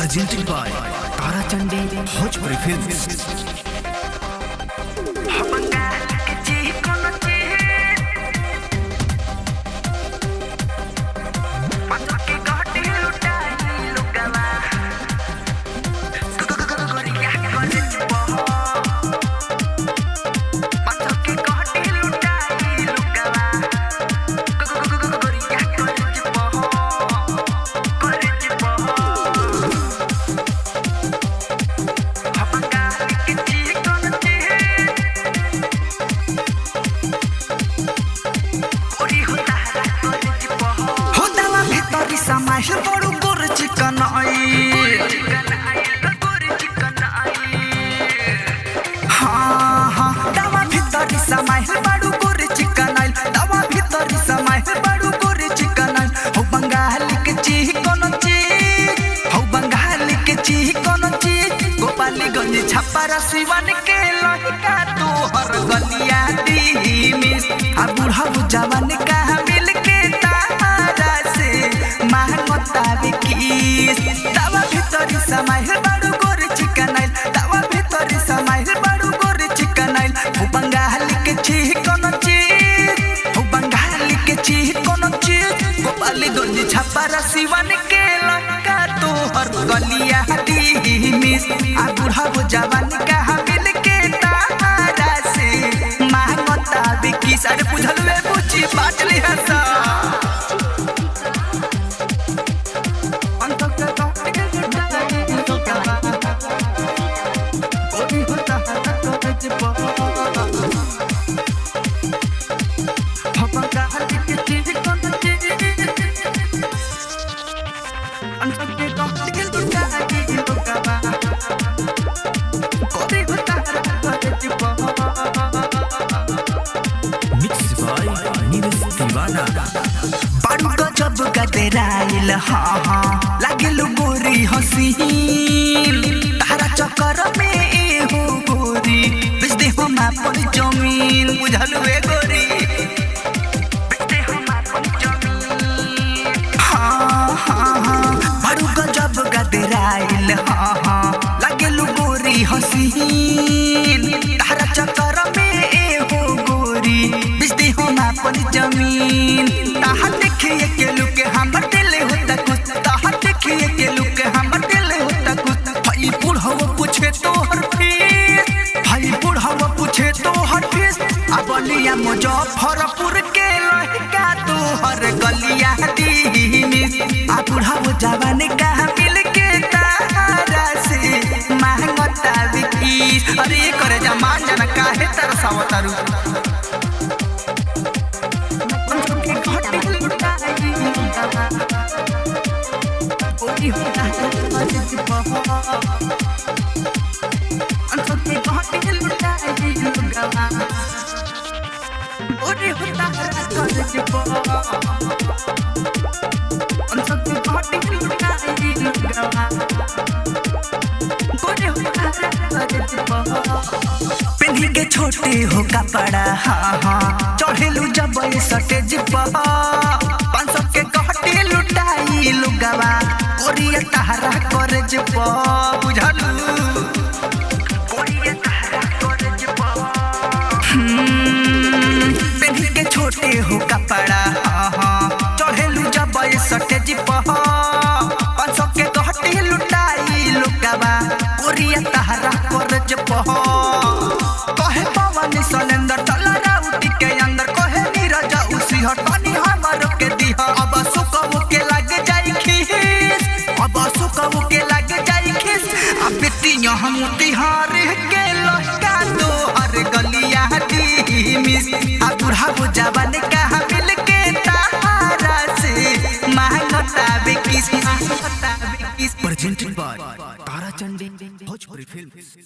presented by Tarachandi Bhojpuri Films. समाहिर बड़ू गोर चिकन हाँ दवा भीतर समाहिर बड़ू गोर चिकन दवा भीतर समाहिर बड़ू गोर चिकन हो बंगाली के चिकन हो बंगाली के चिकन गोपालीगंज छपरा सिवान के लहिका तोहर गलिया दी मिस आ बूढ़ा जवान का मिल के तारा से मांगतावे किस दवा भीतर समाहिर बड़ू गोर चिकन दवा भीतर समाहिर बड़ू गोर चिकन हो बंगाली के चिकन हो बंगाली के चिकन गोपालीगंज छपरा सिवान के लहिका तोहर गलिया दी मिस आ बूढ़ा जवान का मिल के तारा से मांगतावे किस अरे बुझल में पूछी बात ले हसा जब गदराइल हाँ लागेलु गोरी हसीन तारा चक्कर में हो गोरी बेच दे हम अपन जमीन बुझल वे गोरी बेच दे हम अपन जमीन हाँ बड़ू गजब गदराइल हाँ लागेलु गोरी हसीन तारा चक्कर में हो गोरी बेच दे हम अपन जमीन ताहा देखिए के लुक हमर दिल होता कुछ ताहा देखिए के लुक हमर दिल होता कुछ भाई बूढ़वा पूछे तो हर फीस भाई बूढ़वा पूछे तो हर फीस अबलिया मुजफ्फरपुर के लहिका तो हर गलिया दी मिस आ बूढ़वा जवान का मिल के तारा से मांगतावे किस अरे करे जमान जन काहे तरसावतारू पेन्ही के छोटे हो कपड़ा हाँ हाँ चढ़ेलू जब सटेज 500 के कहटे लुटाई लुगावा ओरिया तहरा कॉलेज बुझलू ओरिया तहरा कॉलेज पेन्ही के छोटे हो कपड़ा हाँ हाँ चढ़ेलू जब सटेज 500 के कहटे लुटाई लुगावा ओरिया तहरा कॉलेज कहे पवन सलेंदर चला राउटी के अंदर कहे नीरज उसी हटनी हमारो के दिहा अब सुकव के लग जाई खीस अब सुकव के लग जाई खीस अब बेटियां हम तिहार के लहका तो हर गलिया दी मिस आ बूढ़ा जवान का मिल के तारा से मांगतावे किस Presented by Tarachandi Bhojpuri Films.